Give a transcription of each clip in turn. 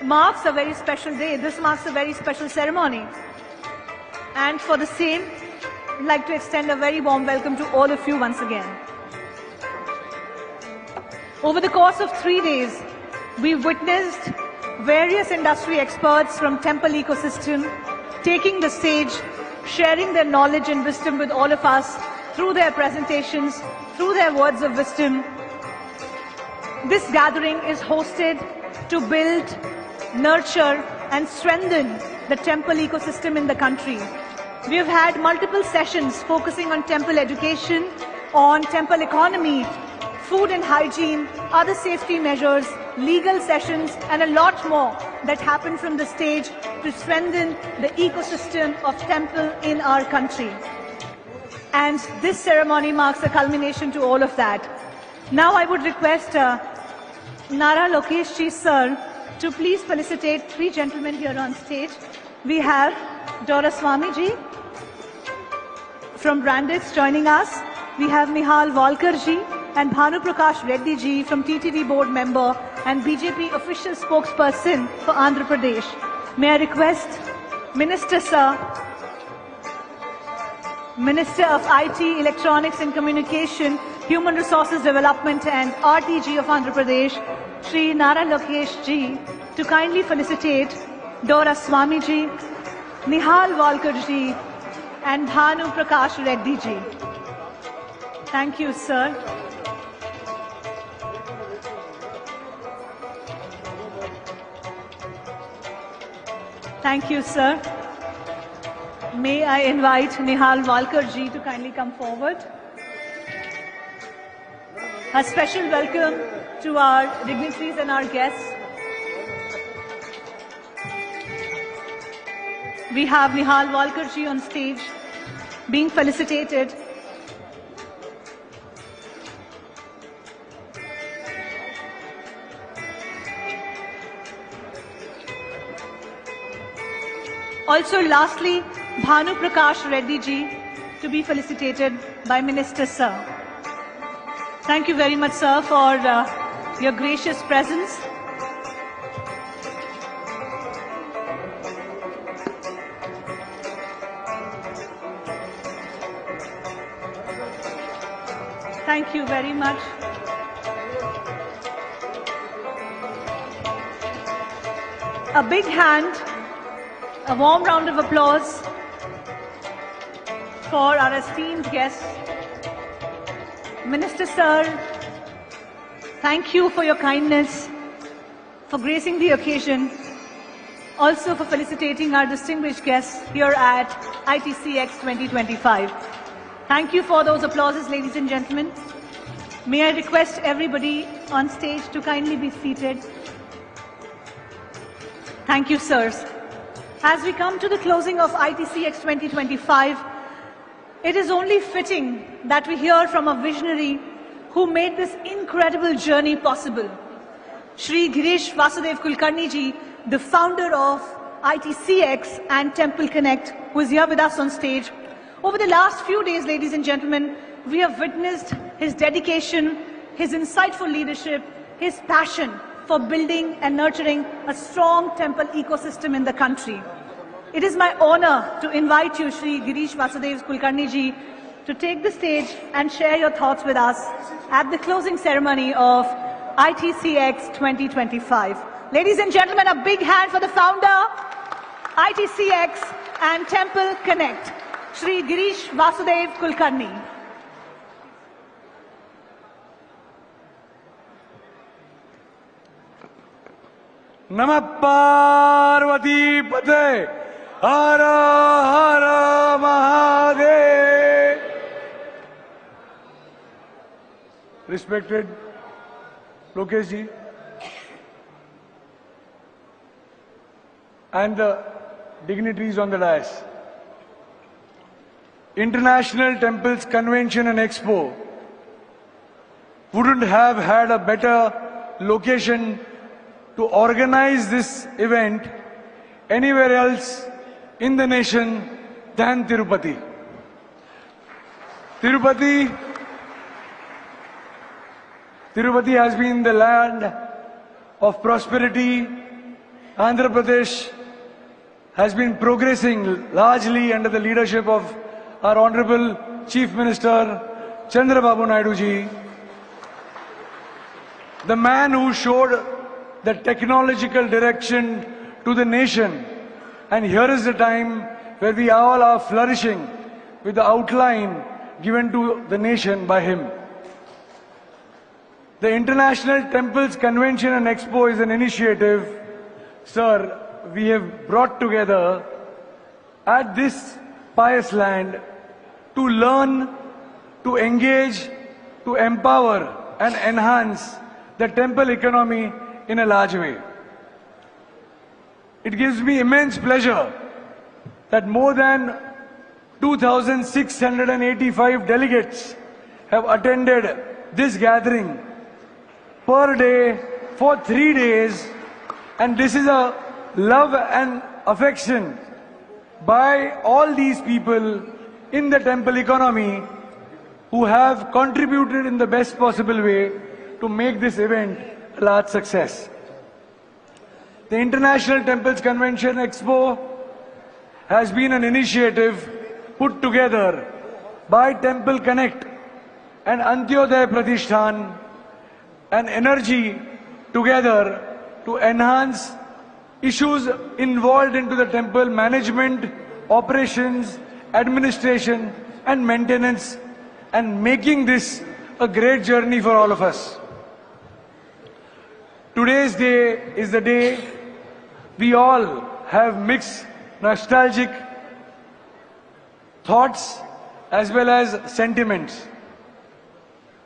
marks a very special day. This marks a very special ceremony. And for the same, I'd like to extend a very warm welcome to all of you once again. Over the course of 3 days, we've witnessed various industry experts from temple ecosystem taking the stage, sharing their knowledge and wisdom with all of us through their presentations, through their words of wisdom. This gathering is hosted to build, nurture and strengthen the temple ecosystem in the country. We have had multiple sessions focusing on temple education, on temple economy, food and hygiene, other safety measures, legal sessions and a lot more that happened from the stage to strengthen the ecosystem of temple in our country. And this ceremony marks a culmination to all of that. Now I would request Nara Lokesh Ji sir to please felicitate 3 gentlemen here on stage. We have Dora Swami Ji from Brandix joining us. We have Nihal Walkar Ji and Bhanu Prakash Reddy Ji from TTD board member and BJP official spokesperson for Andhra Pradesh. May I request Minister Sir, Minister of IT, Electronics and Communication, Human Resources Development and RTG of Andhra Pradesh, Shri Nara Lokesh Ji, to kindly felicitate Dora Swami Ji, Nihal Walkar Ji and Bhanu Prakash Reddy Ji. Thank you, sir. Thank you, sir. May I invite Nihal Walkar Ji to kindly come forward. A special welcome to our dignitaries and our guests. We have Nihal Walkar Ji on stage being felicitated. Also, lastly, Bhanu Prakash Reddy Ji to be felicitated by Minister Sir. Thank you very much, sir, for your gracious presence. Thank you very much. A big hand, a warm round of applause for our esteemed guests. Minister Sir, thank you for your kindness, for gracing the occasion, also for felicitating our distinguished guests here at ITCX 2025. Thank you for those applauses, ladies and gentlemen. May I request everybody on stage to kindly be seated. Thank you, sirs. As we come to the closing of ITCX 2025, it is only fitting that we hear from a visionary who made this incredible journey possible. Shri Girish Vasudev Kulkarni ji, the founder of ITCX and Temple Connect, who is here with us on stage. Over the last few days, ladies and gentlemen, we have witnessed his dedication, his insightful leadership, his passion for building and nurturing a strong temple ecosystem in the country. It is my honor to invite you, Shri Girish Vasudev Kulkarni ji, to take the stage and share your thoughts with us at the closing ceremony of ITCX 2025. Ladies and gentlemen, a big hand for the founder, ITCX and Temple Connect, Shri Girish Vasudev Kulkarni. Namah Parvati Pate Hara Hara Mahadev. Respected Lokesh ji and the dignitaries on the dais. International Temples Convention and Expo wouldn't have had a better location to organize this event anywhere else in the nation than Tirupati. Tirupati has been the land of prosperity, Andhra Pradesh has been progressing largely under the leadership of our Honorable Chief Minister Chandrababu Naidu ji, the man who showed the technological direction to the nation. And here is the time where we all are flourishing with the outline given to the nation by him. The International Temples Convention and Expo is an initiative, sir, we have brought together at this pious land to learn, to engage, to empower and enhance the temple economy in a large way. It gives me immense pleasure that more than 2,685 delegates have attended this gathering per day for 3 days, and this is a love and affection by all these people in the temple economy who have contributed in the best possible way to make this event a large success. The International Temples Convention Expo has been an initiative put together by Temple Connect and Antyodaya Pratishthan, an energy together to enhance issues involved into the temple management, operations, administration and maintenance, and making this a great journey for all of us. Today's day is the day we all have mixed nostalgic thoughts as well as sentiments.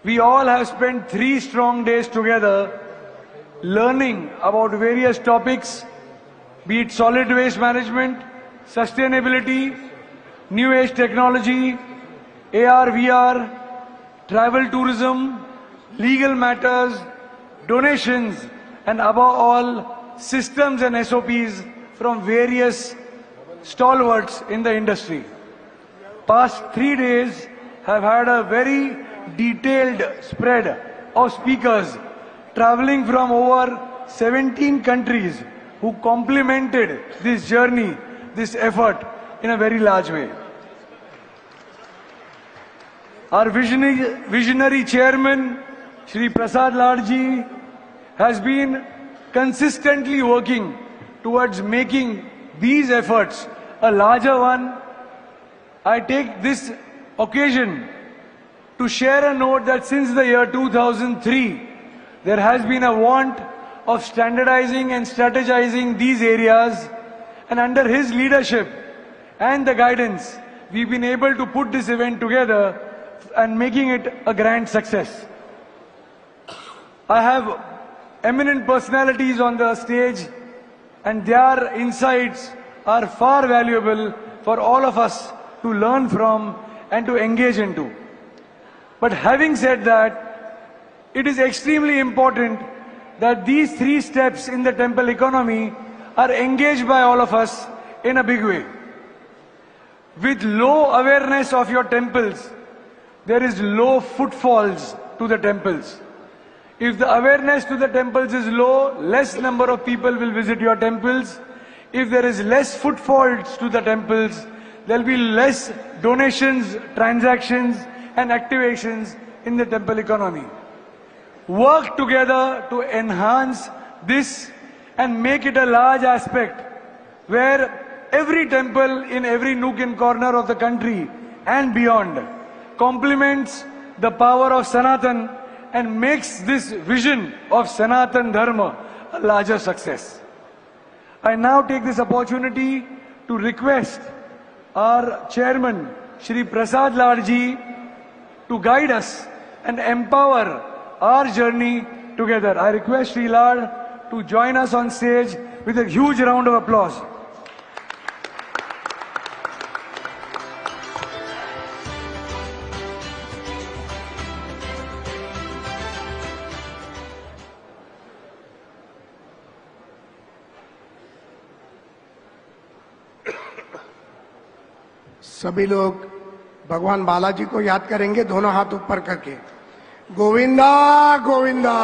We all have spent 3 strong days together learning about various topics, be it solid waste management, sustainability, new age technology, AR, VR, travel tourism, legal matters, donations, and above all, systems and SOPs from various stalwarts in the industry. Past 3 days have had a very detailed spread of speakers traveling from over 17 countries who complemented this journey, this effort in a very large way. Our visionary chairman, Shri Prasad Ladji, has been consistently working towards making these efforts a larger one. I take this occasion to share a note that since the year 2003, there has been a want of standardizing and strategizing these areas, and under his leadership and the guidance, we've been able to put this event together and making it a grand success. I have eminent personalities on the stage, and their insights are far valuable for all of us to learn from and to engage into. But having said that, it is extremely important that these 3 steps in the temple economy are engaged by all of us in a big way. With low awareness of your temples, there is low footfalls to the temples. If the awareness to the temples is low, less number of people will visit your temples. If there is less footfalls to the temples, there will be less donations, transactions and activations in the temple economy. Work together to enhance this and make it a large aspect where every temple in every nook and corner of the country and beyond complements the power of Sanatan and makes this vision of Sanatan Dharma a larger success. I now take this opportunity to request our chairman, Shri Prasad Ladji, to guide us and empower our journey together. I request Shri Lad to join us on stage with a huge round of applause. सभी लोग भगवान बालाजी को याद करेंगे, दोनों हाथ ऊपर करके। गोविंदा गोविंदा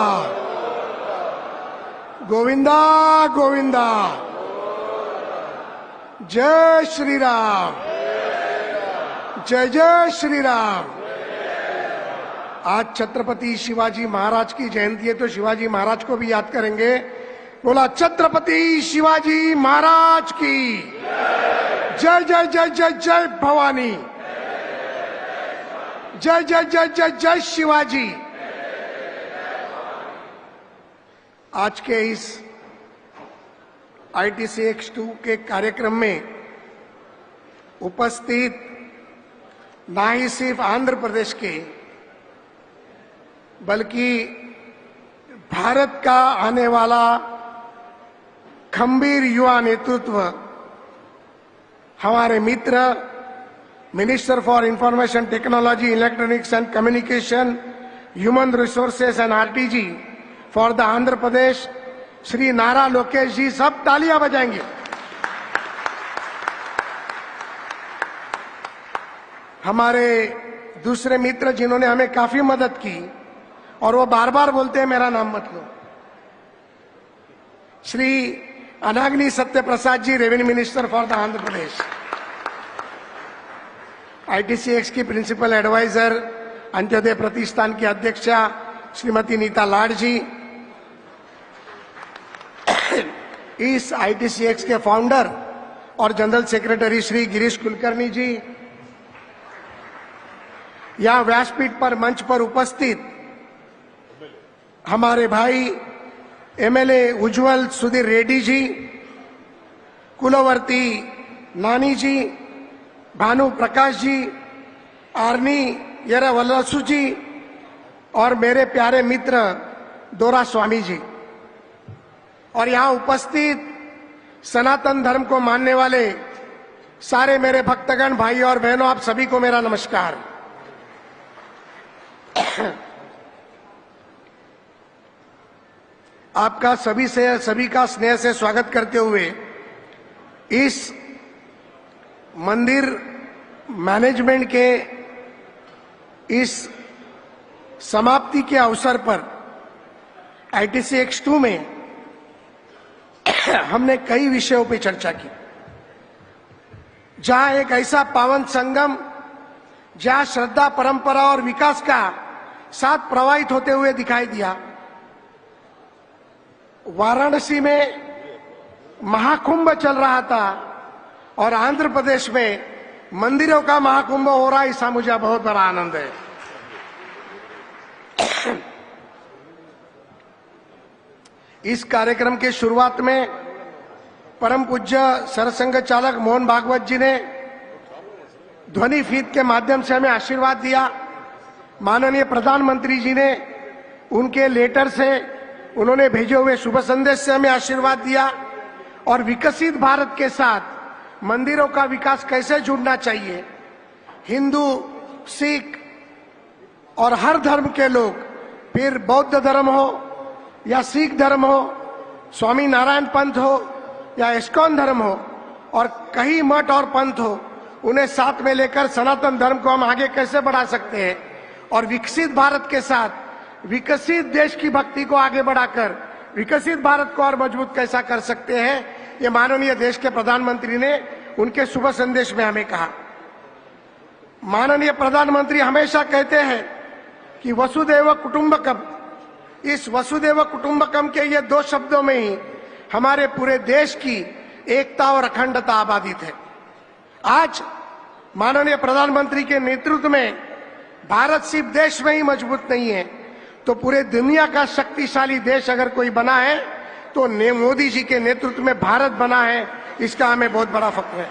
गोविंदा गोविंदा, जय श्री राम, जय जय श्री राम। आज छत्रपति शिवाजी महाराज की जयंती है, तो शिवाजी महाराज को भी याद करेंगे। बोला छत्रपति शिवाजी महाराज की जय जय जय जय जय भवानी, जय जय जय जय जय शिवाजी। आज के इस ITCX2 के कार्यक्रम में उपस्थित ना ही सिर्फ आंध्र प्रदेश के बल्कि भारत का आने वाला खंबीर युवा नेतृत्व, हमारे मित्र minister for information technology, electronics and communication, human resources and RTG for the Andhra Pradesh, Shri Nara Lokesh जी, सब तालियां बजाएंगे। हमारे दूसरे मित्र जिन्होंने हमें काफी मदद की और वो बार बार बोलते हैं मेरा नाम मत लो, Shri Anagani Satya Prasad ji, revenue minister for the Andhra Pradesh. ITCX की प्रिंसिपल एडवाइजर, अंत्योदय प्रतिष्ठान की अध्यक्षा श्रीमती नीता लाड जी, इस ITCX के फाउंडर और जनरल सेक्रेटरी श्री गिरीश कुलकर्णी जी, यहां व्यासपीठ पर मंच पर उपस्थित हमारे भाई MLA उज्जवल सुधीर रेड्डी जी, कुलवर्ती नानी जी, भानु प्रकाश जी, आर्नी येरा वल्लसु जी और मेरे प्यारे मित्र दोरा स्वामी जी, और यहां उपस्थित सनातन धर्म को मानने वाले सारे मेरे भक्तगण भाई और बहनों, आप सभी को मेरा नमस्कार। आपका सभी का स्नेह से स्वागत करते हुए इस मंदिर मैनेजमेंट के इस समाप्ति के अवसर पर ITCX2 में हमने कई विषयों पर चर्चा की, जहां एक ऐसा पावन संगम, जहां श्रद्धा, परंपरा और विकास का साथ प्रवाहित होते हुए दिखाई दिया। वाराणसी में महाकुंभ चल रहा था और आंध्र प्रदेश में मंदिरों का महाकुंभ हो रहा है, इसका मुझे बहुत बड़ा आनंद है। इस कार्यक्रम के शुरुआत में परम पूज्य सरसंघ चालक मोहन भागवत जी ने ध्वनि फीत के माध्यम से हमें आशीर्वाद दिया। माननीय प्रधानमंत्री जी ने उनके लेटर से, उन्होंने भेजे हुए शुभ संदेश से हमें आशीर्वाद दिया, और विकसित भारत के साथ मंदिरों का विकास कैसे जुड़ना चाहिए, हिंदू, सिख और हर धर्म के लोग, फिर बौद्ध धर्म हो या सिख धर्म हो, स्वामी नारायण पंथ हो या इस्कॉन धर्म हो, और कई मठ और पंथ हो, उन्हें साथ में लेकर सनातन धर्म को हम आगे कैसे बढ़ा सकते हैं, और विकसित भारत के साथ विकसित देश की भक्ति को आगे बढ़ाकर विकसित भारत को और मजबूत कैसा कर सकते हैं, ये माननीय देश के प्रधानमंत्री ने उनके शुभ संदेश में हमें कहा। माननीय प्रधानमंत्री हमेशा कहते हैं कि वसुदैव कुटुंबकम, इस वसुदैव कुटुंबकम के ये दो शब्दों में ही हमारे पूरे देश की एकता और अखंडता आबादित है। आज माननीय प्रधानमंत्री के नेतृत्व में भारत सिर्फ देश में ही मजबूत नहीं है, तो पूरे दुनिया का शक्तिशाली देश अगर कोई बना है तो मोदी जी के नेतृत्व में भारत बना है, इसका हमें बहुत बड़ा फख्र है।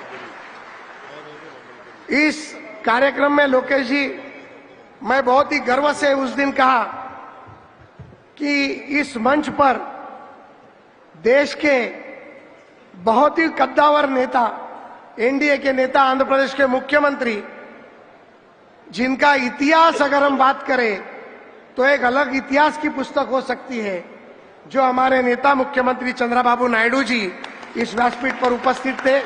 इस कार्यक्रम में लोकेश जी, मैं बहुत ही गर्व से उस दिन कहा कि इस मंच पर देश के बहुत ही कद्दावर नेता, NDA के नेता, आंध्र प्रदेश के मुख्यमंत्री, जिनका इतिहास अगर हम बात करें तो एक अलग इतिहास की पुस्तक हो सकती है, जो हमारे नेता मुख्यमंत्री चंद्रबाबू नायडू जी इस व्यासपीठ पर उपस्थित थे।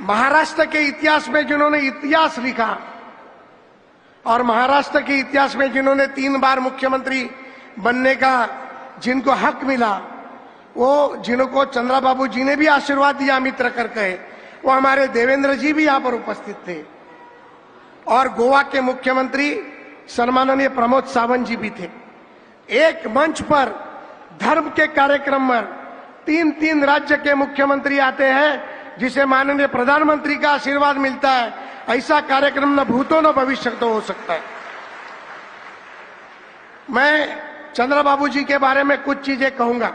महाराष्ट्र के इतिहास में जिन्होंने इतिहास लिखा और महाराष्ट्र के इतिहास में जिन्होंने 3 बार मुख्यमंत्री बनने का जिनको हक मिला, वो जिनको चंद्रबाबू जी ने भी आशीर्वाद दिया मित्र कर कहे, वो हमारे देवेंद्र जी भी यहाँ पर उपस्थित थे और गोवा के मुख्यमंत्री सम्माननीय प्रमोद सावंत जी भी थे। एक मंच पर धर्म के कार्यक्रम में 3-3 राज्य के मुख्यमंत्री आते हैं, जिसे माननीय प्रधानमंत्री का आशीर्वाद मिलता है। ऐसा कार्यक्रम न भूतो न भविष्य तो हो सकता है। मैं चंद्रबाबू जी के बारे में कुछ चीजें कहूंगा।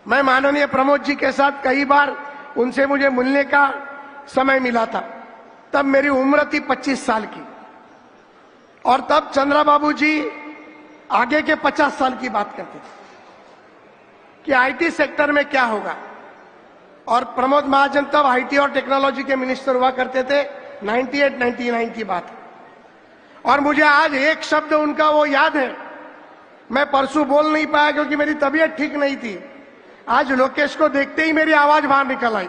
मैं माननीय प्रमोद जी के साथ कई बार उनसे मुझे मिलने का समय मिला था। तब मेरी उम्र थी 25 साल की और तब चंद्रबाबू जी आगे के 50 साल की बात करते थे कि आईटी सेक्टर में क्या होगा। और प्रमोद महाजन तब आईटी और टेक्नोलॉजी के मिनिस्टर हुआ करते थे। 98-99 की बात। और मुझे आज एक शब्द उनका वो याद है। मैं परसों बोल नहीं पाया क्योंकि मेरी तबीयत ठीक नहीं थी। आज लोकेश को देखते ही मेरी आवाज बाहर निकल आई।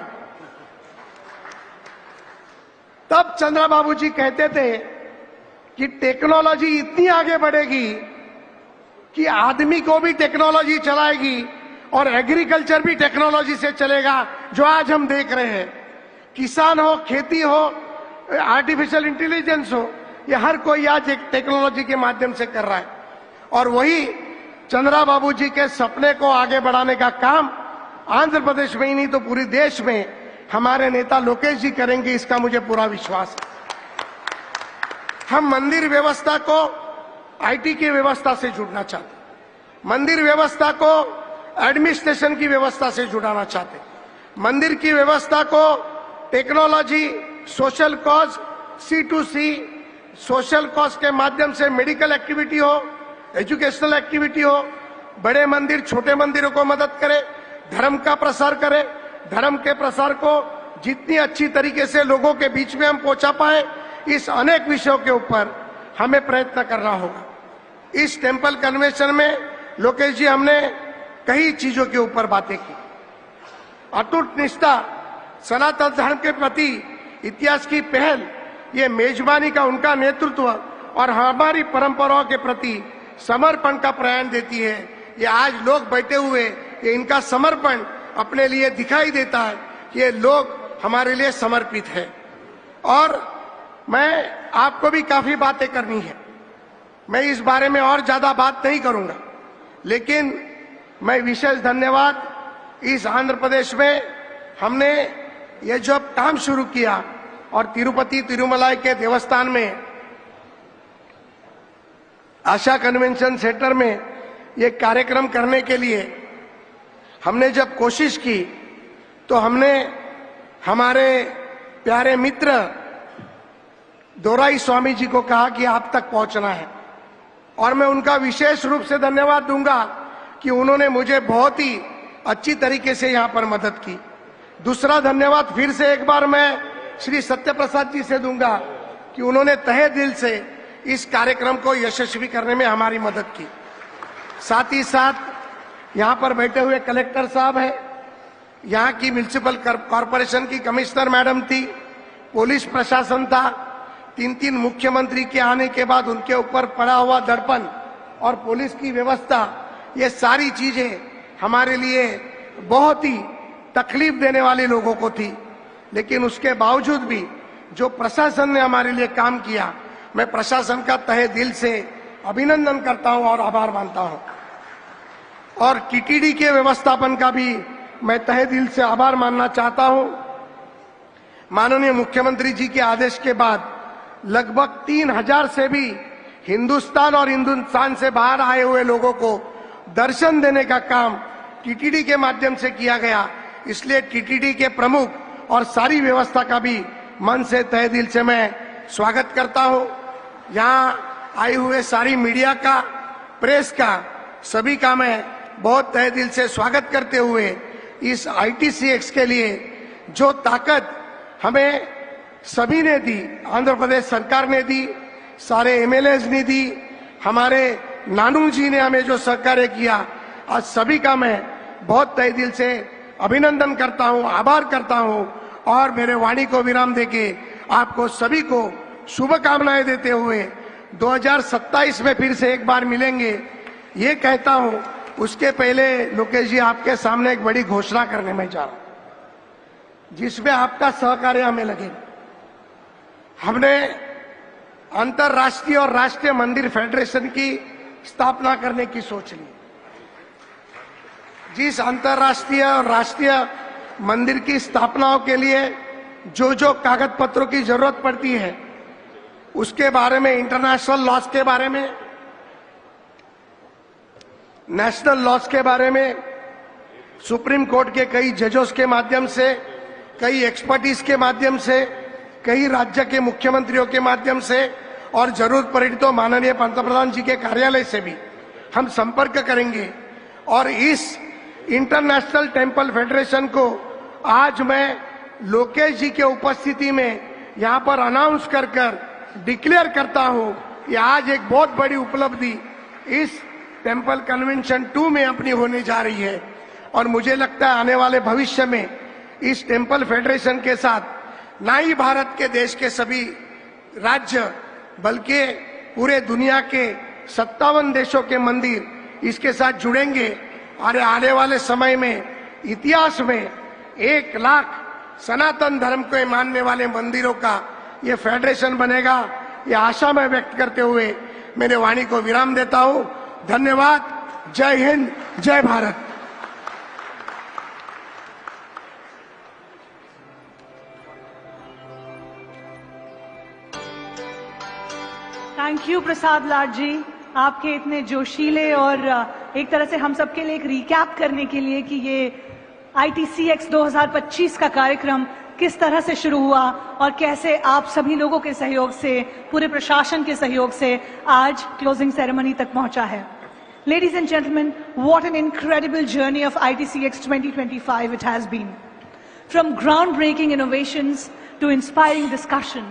तब चंद्रबाबू जी कहते थे कि टेक्नोलॉजी इतनी आगे बढ़ेगी कि आदमी को भी टेक्नोलॉजी चलाएगी और एग्रीकल्चर भी टेक्नोलॉजी से चलेगा, जो आज हम देख रहे हैं। किसान हो, खेती हो, आर्टिफिशियल इंटेलिजेंस हो, ये हर कोई आज एक टेक्नोलॉजी के माध्यम से कर रहा है। और वही चंद्रबाबू जी के सपने को आगे बढ़ाने का काम आंध्र प्रदेश में ही नहीं तो पूरे देश में हमारे नेता लोकेश जी करेंगे, इसका मुझे पूरा विश्वास है। हम मंदिर व्यवस्था को आईटी की व्यवस्था से जुड़ना चाहते, मंदिर व्यवस्था को एडमिनिस्ट्रेशन की व्यवस्था से जुड़ाना चाहते, मंदिर की व्यवस्था को technology, social cause, C2C, social cause के माध्यम से मेडिकल एक्टिविटी हो, एजुकेशनल एक्टिविटी हो, बड़े मंदिर छोटे मंदिरों को मदद करे, धर्म का प्रसार करे, धर्म के प्रसार को जितनी अच्छी तरीके से लोगों के बीच में हम पहुंचा पाए, इस अनेक विषयों के ऊपर हमें प्रयत्न करना होगा। इस टेम्पल कन्वेंशन में लोकेश जी हमने कई चीजों के ऊपर बातें की। अटूट निष्ठा, सनातन धर्म के प्रति इतिहास की पहल, ये मेजबानी का उनका नेतृत्व और हमारी परंपराओं के प्रति समर्पण का प्रयाण देती है। ये आज लोग बैठे हुए, ये इनका समर्पण अपने लिए दिखाई देता है कि ये लोग हमारे लिए समर्पित है। और मैं आपको भी काफी बातें करनी है, मैं इस बारे में और ज्यादा बात नहीं करूंगा, लेकिन मैं विशेष धन्यवाद इस आंध्र प्रदेश में हमने ये जो काम शुरू किया और तिरुपति तिरुमलाई के देवस्थान में आशा कन्वेंशन सेंटर में ये कार्यक्रम करने के लिए हमने जब कोशिश की तो हमने हमारे प्यारे मित्र दोराई स्वामी जी को कहा कि आप तक पहुंचना है, और मैं उनका विशेष रूप से धन्यवाद दूंगा कि उन्होंने मुझे बहुत ही अच्छी तरीके से यहां पर मदद की। दूसरा धन्यवाद फिर से एक बार मैं श्री सत्य प्रसाद जी से दूंगा कि उन्होंने तहे दिल से इस कार्यक्रम को यशस्वी करने में हमारी मदद की। साथ ही साथ यहाँ पर बैठे हुए कलेक्टर साहब हैं, यहाँ की म्युनिसिपल कॉरपोरेशन की कमिश्नर मैडम थी, पुलिस प्रशासन था, 3-3 मुख्यमंत्री के आने के बाद उनके ऊपर पड़ा हुआ दर्पण और पुलिस की व्यवस्था, ये सारी चीजें हमारे लिए बहुत ही तकलीफ देने वाले लोगों को थी। लेकिन उसके बावजूद भी जो प्रशासन ने हमारे लिए काम किया, मैं प्रशासन का तहे दिल से अभिनंदन करता हूं और आभार मानता हूं। और टीटीडी के व्यवस्थापन का भी मैं तहे दिल से आभार मानना चाहता हूं। माननीय मुख्यमंत्री जी के आदेश के बाद लगभग 3000 से भी हिंदुस्तान और हिंदुस्तान से बाहर आए हुए लोगों को दर्शन देने का काम टीटीडी के माध्यम से किया गया। इसलिए टीटीडी के प्रमुख और सारी व्यवस्था का भी मन से तहे दिल से मैं स्वागत करता हूं। यहाँ आए हुए सारी मीडिया का, प्रेस का, सभी का मैं बहुत तहे दिल से स्वागत करते हुए इस ITCX के लिए जो ताकत हमें सभी ने दी, आंध्र प्रदेश सरकार ने दी, सारे MLAs ने दी, हमारे नानू जी ने हमें जो सहकार्य किया, आज सभी का मैं बहुत तहे दिल से अभिनंदन करता हूं, आभार करता हूं। और मेरे वाणी को विराम देके आपको सभी को शुभकामनाएं देते हुए 2027 में फिर से एक बार मिलेंगे, ये कहता हूं उसके पहले लोकेश जी आपके सामने एक बड़ी घोषणा करने में जा रहा हूं, जिसमें आपका सहकार्य हमें लगे। हमने अंतर्राष्ट्रीय और राष्ट्रीय मंदिर फेडरेशन की स्थापना करने की सोच ली। जिस अंतर्राष्ट्रीय और राष्ट्रीय मंदिर की स्थापनाओं के लिए जो जो कागज पत्रों की जरूरत पड़ती है, उसके बारे में, इंटरनेशनल लॉज के बारे में, नेशनल लॉज के बारे में, सुप्रीम कोर्ट के कई जजों के माध्यम से, कई एक्सपर्टीज के माध्यम से, कई राज्य के मुख्यमंत्रियों के माध्यम से और जरूरत पड़ी तो माननीय पंतप्रधान जी के कार्यालय से भी हम संपर्क करेंगे। और इस इंटरनेशनल टेम्पल फेडरेशन को आज मैं लोकेश जी के उपस्थिति में यहां पर अनाउंस कर डिक्लेयर करता हूं कि आज एक बहुत बड़ी उपलब्धि इस टेम्पल कन्वेंशन 2 में अपनी होने जा रही है। और मुझे लगता है आने वाले भविष्य में इस टेम्पल फेडरेशन के साथ न ही भारत के देश के सभी राज्य बल्कि पूरे दुनिया के 57 देशों के मंदिर इसके साथ जुड़ेंगे। और आने वाले समय में इतिहास में 1 लाख सनातन धर्म को मानने वाले मंदिरों का ये फेडरेशन बनेगा। ये आशा मैं व्यक्त करते हुए मेरे वाणी को विराम देता हूं। धन्यवाद। जय हिंद, जय भारत। थैंक यू प्रसाद लाड जी, आपके इतने जोशीले और एक तरह से हम सबके लिए एक रिकैप करने के लिए कि ये ITCX 2025 का कार्यक्रम किस तरह से शुरू हुआ और कैसे आप सभी लोगों के सहयोग से, पूरे प्रशासन के सहयोग से आज क्लोजिंग सेरेमनी तक पहुंचा है। Ladies and gentlemen, what an incredible journey of ITCX 2025 it has been. From groundbreaking innovations to inspiring discussion,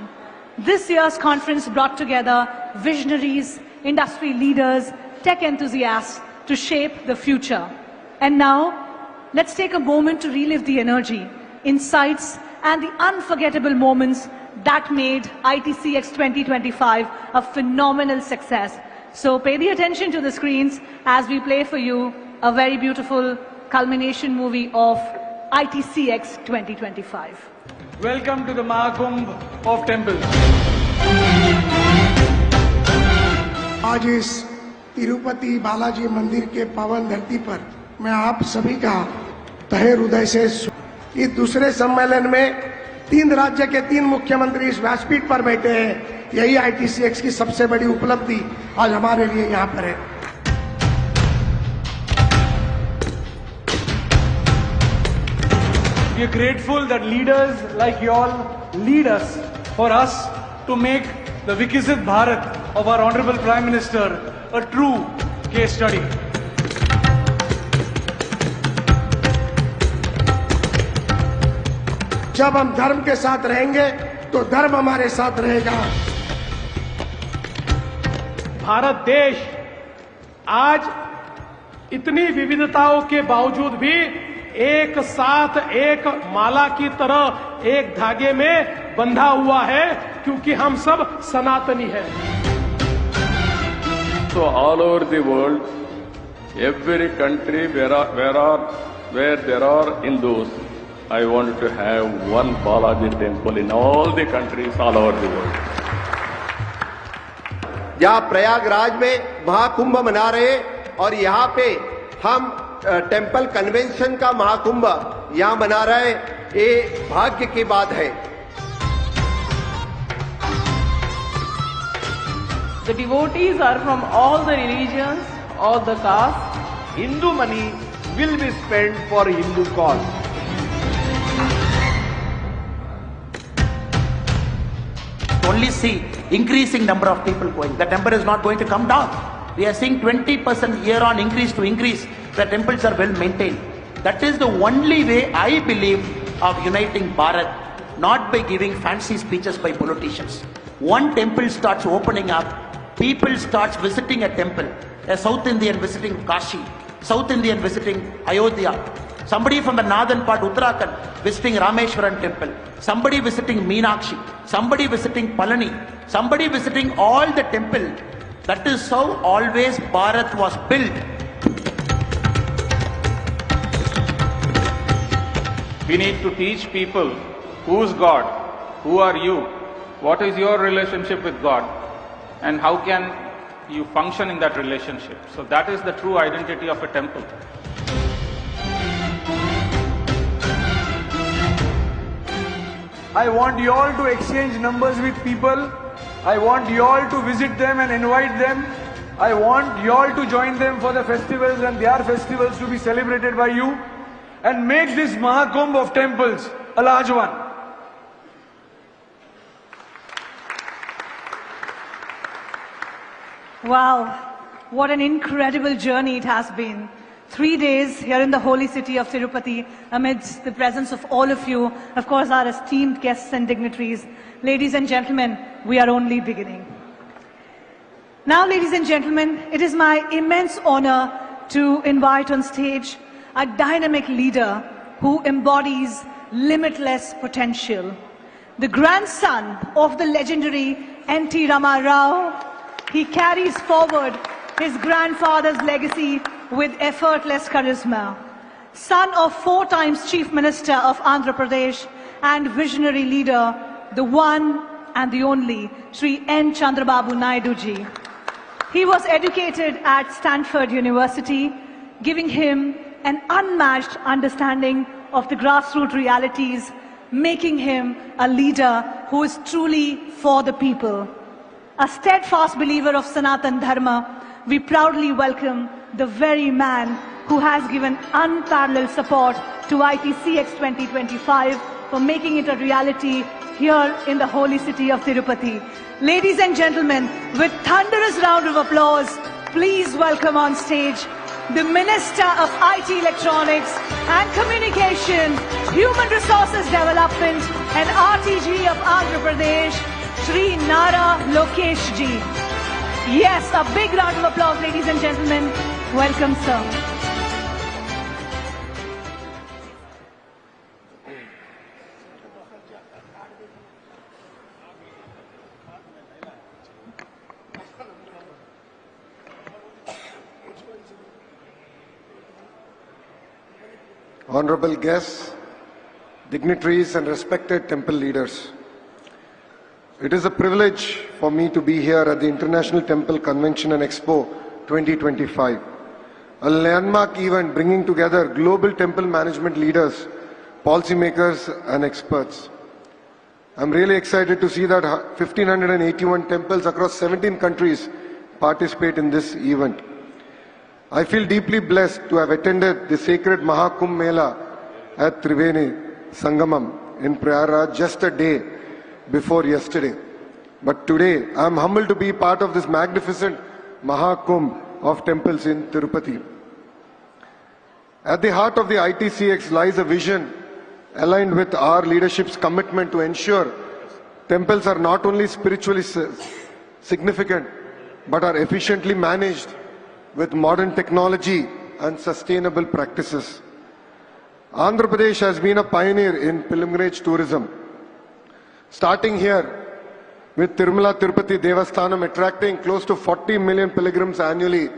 this year's conference brought together visionaries, industry leaders, tech enthusiasts to shape the future. And now, let's take a moment to relive the energy, insights, and the unforgettable moments that made ITCX 2025 a phenomenal success. So pay the attention to the screens as we play for you a very beautiful culmination movie of ITCX 2025. Welcome to the Mahakumbh of Temples. आज इस तिरुपति बालाजी मंदिर के पावन धरती पर मैं आप सभी का तहे हृदय से इस दूसरे सम्मेलन में 3 राज्य के 3 मुख्यमंत्री इस व्यासपीठ पर बैठे हैं। यही ITCX की सबसे बड़ी उपलब्धि आज हमारे लिए यहाँ पर है। We are grateful that leaders like you all lead us for us to make the Viksit Bharat of our Honorable Prime Minister a true case study. जब हम धर्म के साथ रहेंगे तो धर्म हमारे साथ रहेगा। भारत देश आज इतनी विविधताओं के बावजूद भी एक साथ एक माला की तरह एक धागे में बंधा हुआ है, क्योंकि हम सब सनातनी हैं। So all over the world, every country where there are Hindus, I want to have one Balaji temple in all the countries all over the world. जहाँ प्रयागराज में महाकुंभ मना रहे और यहाँ पे हम टेम्पल कन्वेंशन का महाकुंभ यहाँ मना रहे, ये भाग्य की बात है। The devotees are from all the religions, all the castes. Hindu money will be spent for Hindu cause. Only see increasing number of people going. The number is not going to come down. We are seeing 20% year on increase to increase. The temples are well maintained. That is the only way I believe of uniting Bharat, not by giving fancy speeches by politicians. One temple starts opening up, people starts visiting a temple. A South Indian visiting Kashi, South Indian visiting Ayodhya, somebody from the northern part, Uttarakhand, visiting Rameshwaran temple, somebody visiting Meenakshi, somebody visiting Palani, somebody visiting all the temple. That is how always Bharat was built. We need to teach people who's God, who are you, what is your relationship with God, and how can you function in that relationship. So that is the true identity of a temple. I want you all to exchange numbers with people. I want you all to visit them and invite them. I want you all to join them for the festivals and their festivals to be celebrated by you, and make this Mahakumbh of temples a large one. Wow, what an incredible journey it has been. 3 days here in the holy city of Tirupati, amidst the presence of all of you, of course our esteemed guests and dignitaries. Ladies and gentlemen, we are only beginning. Now, ladies and gentlemen, it is my immense honor to invite on stage a dynamic leader who embodies limitless potential. The grandson of the legendary N.T. Rama Rao, he carries forward his grandfather's legacy with effortless charisma. Son of 4 times Chief Minister of Andhra Pradesh and visionary leader, the one and the only Sri N. Chandrababu Naidu ji. He was educated at Stanford University, giving him an unmatched understanding of the grassroots realities, making him a leader who is truly for the people. A steadfast believer of Sanatan Dharma, we proudly welcome the very man who has given unparalleled support to ITCX 2025 for making it a reality here in the holy city of Tirupati. Ladies and gentlemen, with thunderous round of applause, please welcome on stage the Minister of IT Electronics and Communication, Human Resources Development and RTG of Andhra Pradesh, Shri Nara Lokesh ji. Yes, a big round of applause, ladies and gentlemen. Welcome, sir. Honorable guests, dignitaries and respected temple leaders. It is a privilege for me to be here at the International Temple Convention and Expo 2025, a landmark event bringing together global temple management leaders, policymakers and experts. I'm really excited to see that 1,581 temples across 17 countries participate in this event. I feel deeply blessed to have attended the sacred Mahakumbh Mela at Triveni Sangamam in Prayaraj just a day before yesterday. But today, I am humbled to be part of this magnificent Mahakumbh of temples in Tirupati. At the heart of the ITCX lies a vision aligned with our leadership's commitment to ensure temples are not only spiritually significant, but are efficiently managed with modern technology and sustainable practices. Andhra Pradesh has been a pioneer in pilgrimage tourism. Starting here with Tirumala Tirupati Devasthanam attracting close to 40 million pilgrims annually,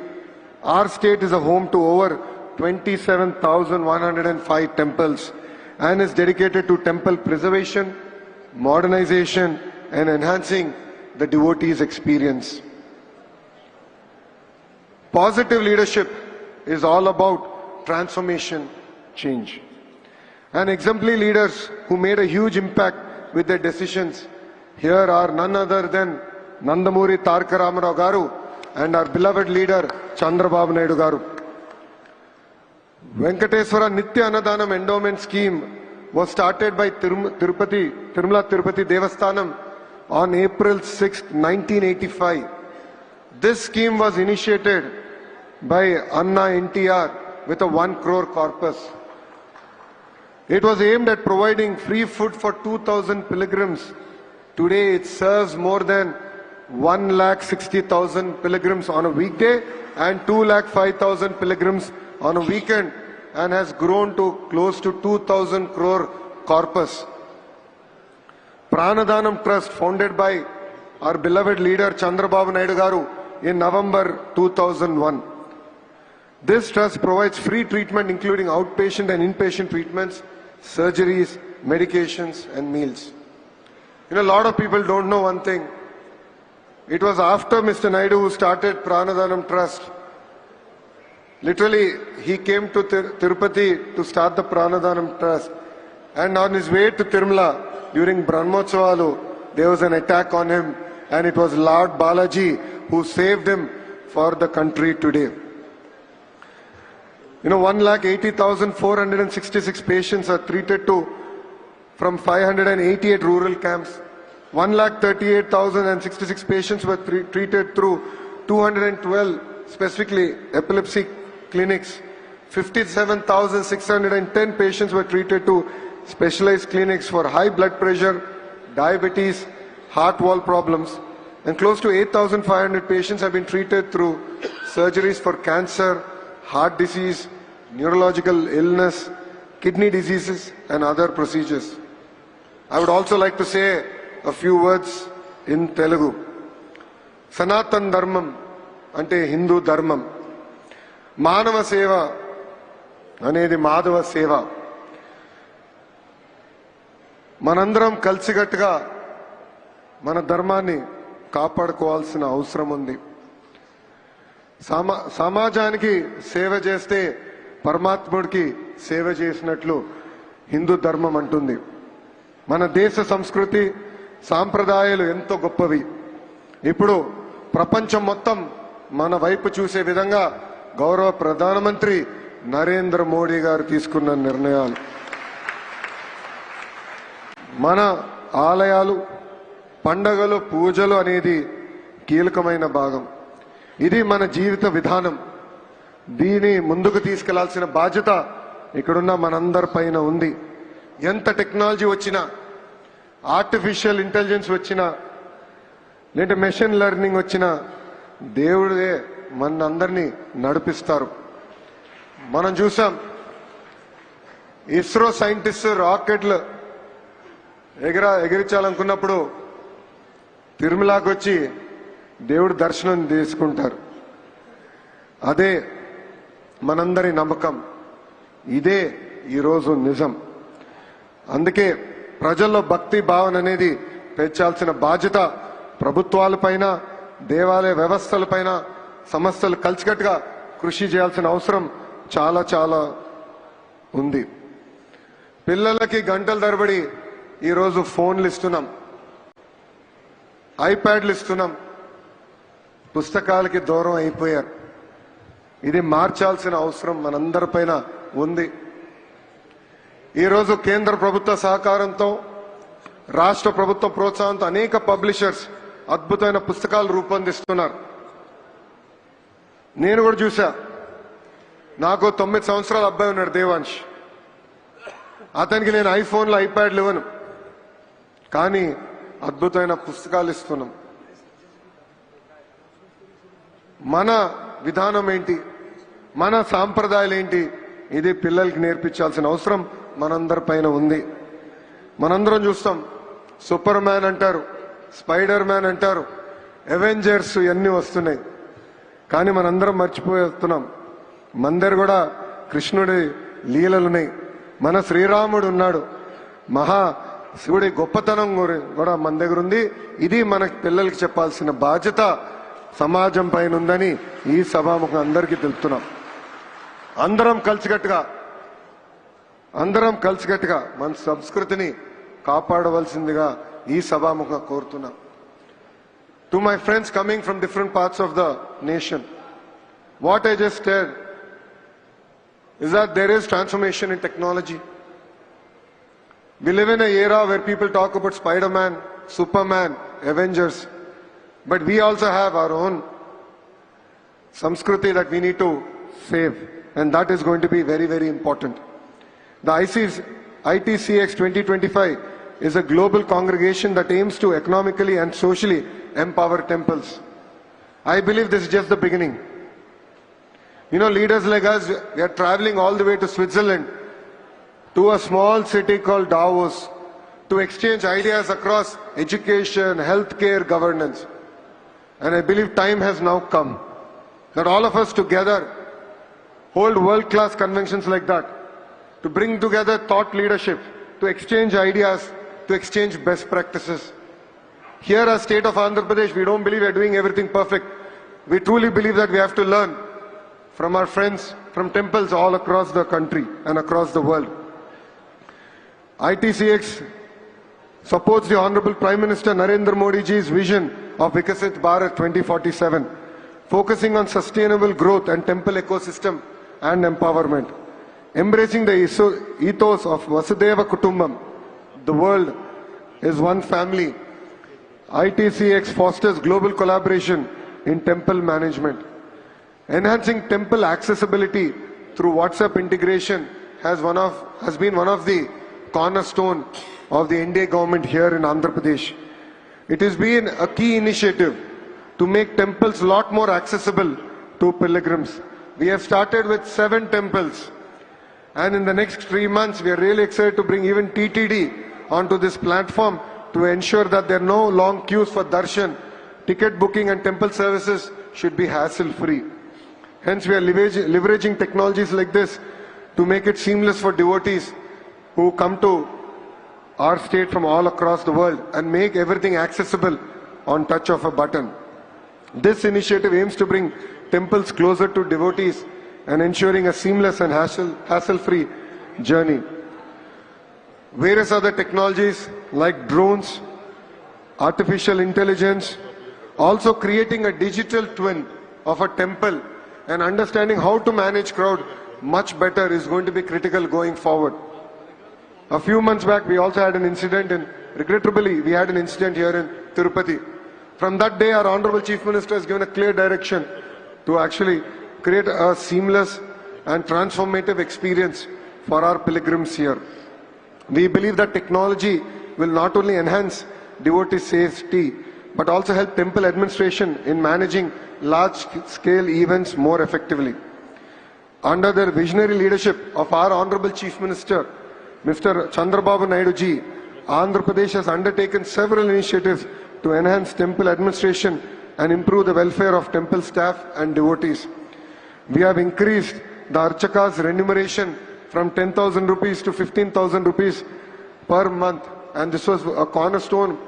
our state is a home to over 27,105 temples and is dedicated to temple preservation, modernization and enhancing the devotees' experience. Positive leadership is all about transformation, change. And exemplary leaders who made a huge impact with their decisions here are none other than Nandamuri Tarka Ramarao Garu and our beloved leader Chandrababu Naidu Garu. Venkateswara Nitya Annadanam Endowment Scheme was started by Tirumala Tirupati Devasthanam on April 6, 1985. This scheme was initiated by Anna NTR with a 1 crore corpus. It was aimed at providing free food for 2,000 pilgrims. Today it serves more than 1,60,000 pilgrims on a weekday and 2,05,000 pilgrims on a weekend and has grown to close to 2,000 crore corpus. Pranadhanam Trust, founded by our beloved leader Chandrababu Naidu Garu in November 2001. This trust provides free treatment including outpatient and inpatient treatments, surgeries, medications, and meals. You know, a lot of people don't know one thing. It was after Mr. Naidu who started Pranadhanam Trust. Literally, he came to Tirupati to start the Pranadhanam Trust. And on his way to Tirumala, during Brahmotsavalu, there was an attack on him. And it was Lord Balaji who saved him for the country today. You know, 1,80,466 patients are treated from 588 rural camps. 1,38,066 patients were treated through 212 specifically epilepsy clinics. 57,610 patients were treated to specialized clinics for high blood pressure, diabetes, heart wall problems. And close to 8,500 patients have been treated through surgeries for cancer, heart disease, neurological illness, kidney diseases, and other procedures. I would also like to say a few words in Telugu. Sanatan Dharmam ante Hindu Dharmam. Manava Seva anedi Madhava Seva. మనందరం కలిసికట్టుగా మన ధర్మాన్ని కాపాడుకోవాల్సిన అవసరం ఉంది. సమాజానికి సేవ చేస్తే పరమాత్ముడికి సేవ చేసినట్లు హిందూ ధర్మం అంటుంది. మన దేశ సంస్కృతి సాంప్రదాయాలు ఎంతో గొప్పవి. ఇప్పుడు ప్రపంచం మొత్తం మన వైపు చూసే విధంగా గౌరవ ప్రధానమంత్రి నరేంద్ర మోడీ గారు తీసుకున్న నిర్ణయాలు. మన ఆలయాలు, పండగలు, పూజలు అనేది కీలకమైన భాగం. ఇది మన జీవిత విధానం. దీని ముందుకు తీసుకెళ్లాల్సిన బాధ్యత ఇక్కడున్న మనందరి పైన ఉంది. ఎంత టెక్నాలజీ వచ్చినా, ఆర్టిఫిషియల్ ఇంటెలిజెన్స్ వచ్చినా, లేదా మెషిన్ లెర్నింగ్ వచ్చినా, దేవుడే మనందరినీ నడిపిస్తారు. మనం చూసాం, ఇస్రో సైంటిస్ట్ రాకెట్లు ఎగిరించాలనుకున్నప్పుడు తిరుమలకి వచ్చి దేవుడి దర్శనం తీసుకుంటారు. అదే మనందరి నమ్మకం. ఇదే ఈరోజు నిజం. అందుకే ప్రజల్లో భక్తి భావన అనేది పెంచాల్సిన బాధ్యత ప్రభుత్వాలపైన, దేవాలయ వ్యవస్థలపైన, సంస్థలు కలిసికట్టుగా కృషి చేయాల్సిన అవసరం చాలా చాలా ఉంది. పిల్లలకి గంటల తరబడి ఈరోజు ఫోన్లు ఇస్తున్నాం, ఐప్యాడ్లు ఇస్తున్నాం, పుస్తకాలకి దూరం అయిపోయారు. ఇది మార్చాల్సిన అవసరం మనందరిపైన ఉంది. ఈరోజు కేంద్ర ప్రభుత్వ సహకారంతో, రాష్ట్ర ప్రభుత్వ ప్రోత్సాహంతో అనేక పబ్లిషర్స్ అద్భుతమైన పుస్తకాలు రూపొందిస్తున్నారు. నేను కూడా చూసా. నాకు 9 సంవత్సరాల అబ్బాయి ఉన్నాడు, దేవాంశ్. అతనికి నేను ఐఫోన్లు, ఐప్యాడ్లు ఇవ్వను, కానీ అద్భుతమైన పుస్తకాలు ఇస్తున్నాం. మన విధానం ఏంటి, మన సాంప్రదాయాలు ఏంటి, ఇది పిల్లలకి నేర్పించాల్సిన అవసరం మనందరి పైన ఉంది. మనందరం చూస్తాం, సూపర్ మ్యాన్ అంటారు, స్పైడర్ మ్యాన్ అంటారు, అవెంజర్స్ ఇవన్నీ వస్తున్నాయి. కానీ మనందరం మర్చిపోతున్నాం, మన దగ్గర కూడా కృష్ణుడి లీలలున్నాయి. మన శ్రీరాముడు ఉన్నాడు, మహా శివుడి గొప్పతనం కూడా మన దగ్గర ఉంది. ఇది మన పిల్లలకి చెప్పాల్సిన బాధ్యత సమాజం పైన ఉందని ఈ సభాముఖం అందరికీ తెలుపుతున్నాం. అందరం కలిసికట్టుగా మన సంస్కృతిని కాపాడవలసిందిగా ఈ సభాముఖంగా కోరుతున్నాం. To my friends coming from different parts of the nation, what I just said is that there is transformation in technology. We live in an era where people talk about Spider-Man, Superman, Avengers, but we also have our own Samskriti that we need to save, and that is going to be very, very important. The ITCX 2025 is a global congregation that aims to economically and socially empower temples. I believe this is just the beginning. You know, leaders like us, we are traveling all the way to Switzerland, to a small city called Davos, to exchange ideas across education, healthcare, governance. And I believe time has now come that all of us together hold world-class conventions like that. to bring together thought leadership, to exchange ideas, to exchange best practices. Here as state of Andhra Pradesh, we don't believe we are doing everything perfect. We truly believe that we have to learn from our friends, from temples all across the country and across the world. ITCX supports the Honorable Prime Minister Narendra Modi ji's vision of Vikasit Bharat 2047, focusing on sustainable growth and temple ecosystem and empowerment. Embracing the ethos of Vasudhaiva Kutumbam, the world is one family, ITCX fosters global collaboration in temple management. Enhancing temple accessibility through WhatsApp integration has been one of the cornerstone of the NDA government here in Andhra Pradesh. It has been a key initiative to make temples a lot more accessible to pilgrims. We have started with 7 temples, and in the next 3 months we are really excited to bring even TTD onto this platform to ensure that there are no long queues for darshan. Ticket booking and temple services should be hassle-free. Hence we are leveraging technologies like this to make it seamless for devotees who come to our state from all across the world and make everything accessible on touch of a button. This initiative aims to bring temples closer to devotees and ensuring a seamless and hassle-free journey. Various other technologies like drones, artificial intelligence, also creating a digital twin of a temple and understanding how to manage crowd much better is going to be critical going forward. A few months back, we also had an incident, and regrettably, we had an incident here in Tirupati. From that day, our Honorable Chief Minister has given a clear direction to actually create a seamless and transformative experience for our pilgrims here. We believe that technology will not only enhance devotee safety, but also help temple administration in managing large-scale events more effectively. Under the visionary leadership of our Honorable Chief Minister, Mr. Chandrababu Naidu ji, Andhra Pradesh has undertaken several initiatives to enhance temple administration and improve the welfare of temple staff and devotees. We have increased the Archaka's remuneration from 10,000 rupees to 15,000 rupees per month, and this was a cornerstone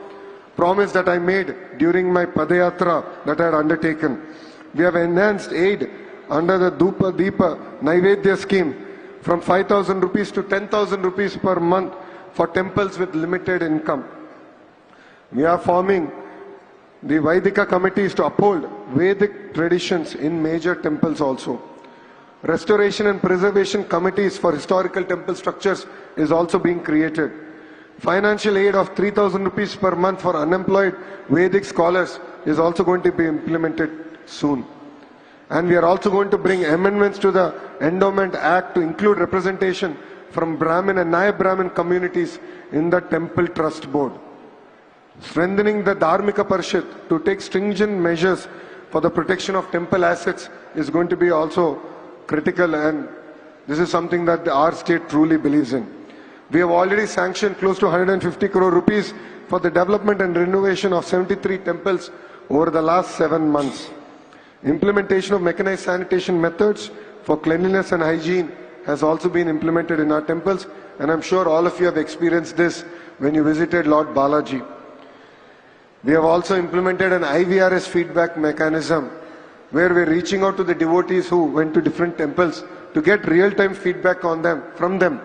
promise that I made during my Padayatra that I had undertaken. We have enhanced aid under the Dhupa Deepa Naivedya scheme from 5,000 rupees to 10,000 rupees per month for temples with limited income. We are forming the Vaidika committees to uphold Vedic traditions in major temples also. Restoration and preservation committees for historical temple structures is also being created. Financial aid of 3,000 rupees per month for unemployed Vedic scholars is also going to be implemented soon. And we are also going to bring amendments to the Endowment Act to include representation from Brahmin and Nayab Brahmin communities in the Temple Trust Board. Strengthening the Dharmika Parishad to take stringent measures for the protection of temple assets is going to be also critical, and this is something that our state truly believes in. We have already sanctioned close to 150 crore rupees for the development and renovation of 73 temples over the last 7 months. Implementation of mechanized sanitation methods for cleanliness and hygiene has also been implemented in our temples, and I'm sure all of you have experienced this when you visited Lord Balaji. We have also implemented an IVRS feedback mechanism where we're reaching out to the devotees who went to different temples to get real-time feedback from them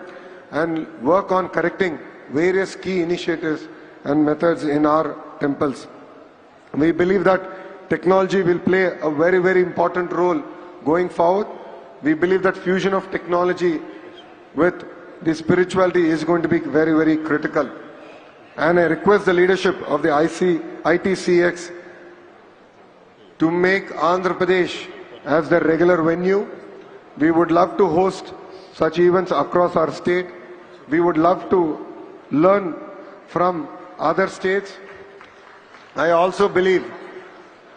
and work on correcting various key initiatives and methods in our temples. We believe that technology will play a very, very important role going forward. We believe that fusion of technology with the spirituality is going to be very, very critical. And I request the leadership of the ITCX to make Andhra Pradesh as the regular venue. We would love to host such events across our state. We would love to learn from other states. I also believe,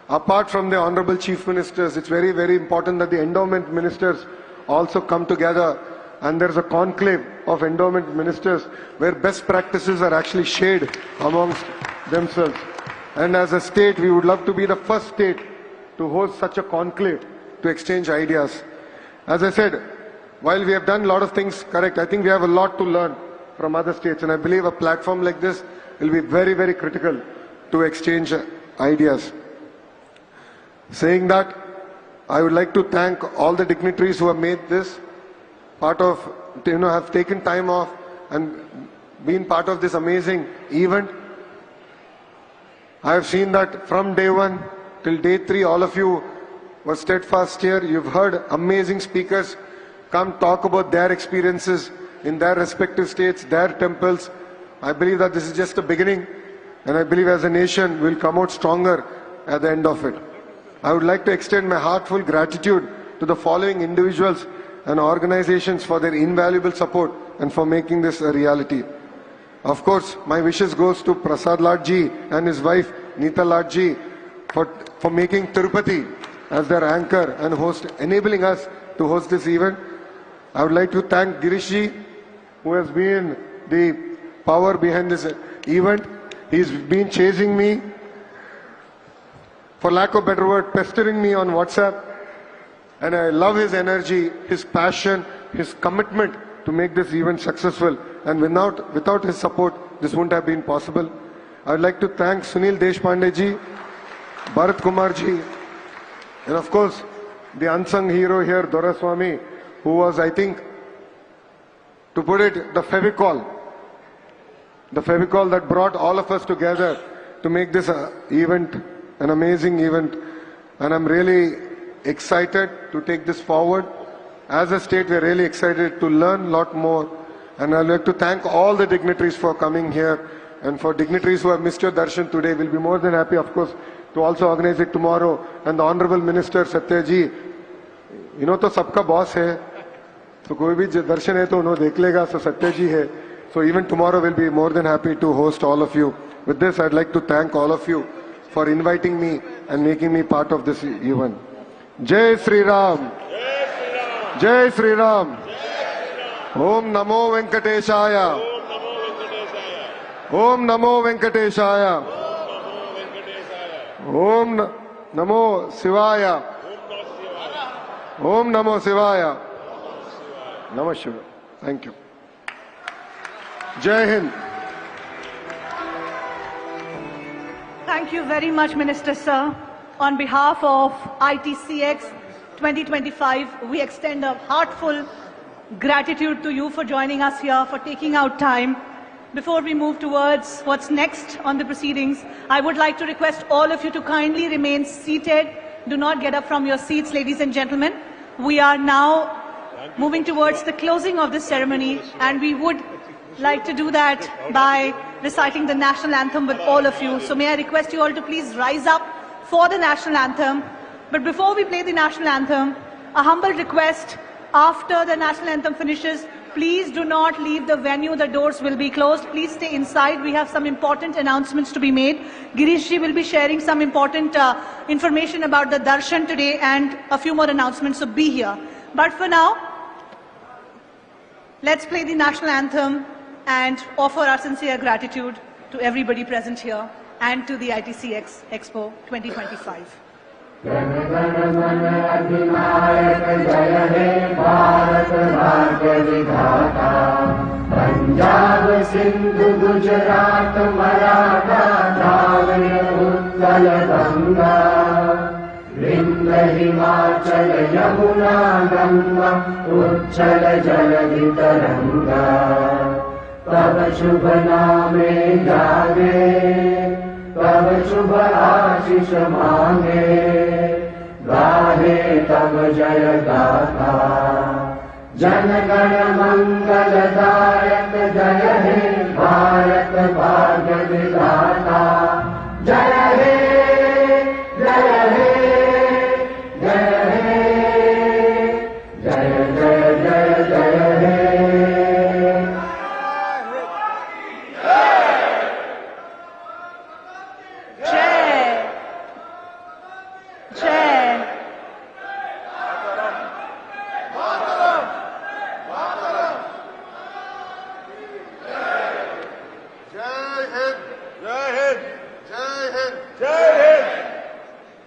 apart from the Honorable Chief Ministers, it's very, very important that the endowment ministers also come together, and there's a conclave of endowment ministers where best practices are actually shared amongst themselves. And as a state, we would love to be the first state to host such a conclave to exchange ideas. As I said, while we have done a lot of things correct, I think we have a lot to learn from other states, and I believe a platform like this will be very, very critical to exchange ideas. Saying that, I would like to thank all the dignitaries who have made this part of, have taken time off and been part of this amazing event. I have seen that from day 1 till day 3, all of you were steadfast here. You've heard amazing speakers come talk about their experiences in their respective states, their temples. I believe that this is just the beginning, and I believe as a nation we'll come out stronger at the end of it. I would like to extend my heartfelt gratitude to the following individuals and organizations for their invaluable support and for making this a reality. Of course, my wishes goes to Prasad Lad ji and his wife Neeta Lad ji for making Tirupati as their anchor and host, enabling us to host this event. I would like to thank Girish ji, who has been the power behind this event. He's been chasing me, for lack of a better word, pestering me on WhatsApp. And I love his energy, his passion, his commitment to make this event successful. And without his support, this wouldn't have been possible. I would like to thank Sunil Deshpande ji, Bharat Kumar ji, and of course, the unsung hero here, Doraswamy, who was, I think, to put it, the Fevicol that brought all of us together to make this event an amazing event. And I'm really excited to take this forward. As a state, we're really excited to learn a lot more. And I'd like to thank all the dignitaries for coming here. And for dignitaries who have missed your darshan today, we'll be more than happy, of course, to also organize it tomorrow. And the Honorable Minister Satya ji, to sabka boss hai. So koi bhi darshan hai to unho dekh lega, so Satya ji hai. So even tomorrow we'll be more than happy to host all of you. With this, I'd like to thank all of you for inviting me and making me part of this event. Jai Sri Ram. Jai Sri Ram. Om Namo Venkateshaya. Om Namo Venkateshaya. Om Namo Shivaya. Om Namo Shivaya. Namah Shivaya. Thank you. Jai Hind. Thank you very much, Minister Sir. On behalf of ITCX 2025, we extend a heartfelt gratitude to you for joining us here, for taking out time. Before we move towards what's next on the proceedings, I would like to request all of you to kindly remain seated. Do not get up from your seats, ladies and gentlemen. We are now moving towards the closing of this ceremony, and we would like to do that by reciting the national anthem with all of you. So may I request you all to please rise up for the national anthem. But before we play the national anthem, a humble request: after the national anthem finishes, please do not leave the venue. The doors will be closed. Please stay inside. We have some important announcements to be made. Girish ji will be sharing some important information about the darshan today and a few more announcements, so be here. But for now, let's play the national anthem and offer our sincere gratitude to everybody present here and to the ITCX Expo 2025. Punjab Sindhu Gujarat Maratha Dravida Utkal Ganga Vindhya Himachal Yamuna Ganga उच्छल जलधि तरंगा तब शुभ नामे जागे तब शुभ आशीष मांगे गाहे तब जय गाथा जन गण मंगल दायक जय हे भारत भाग्य विधाता जय हे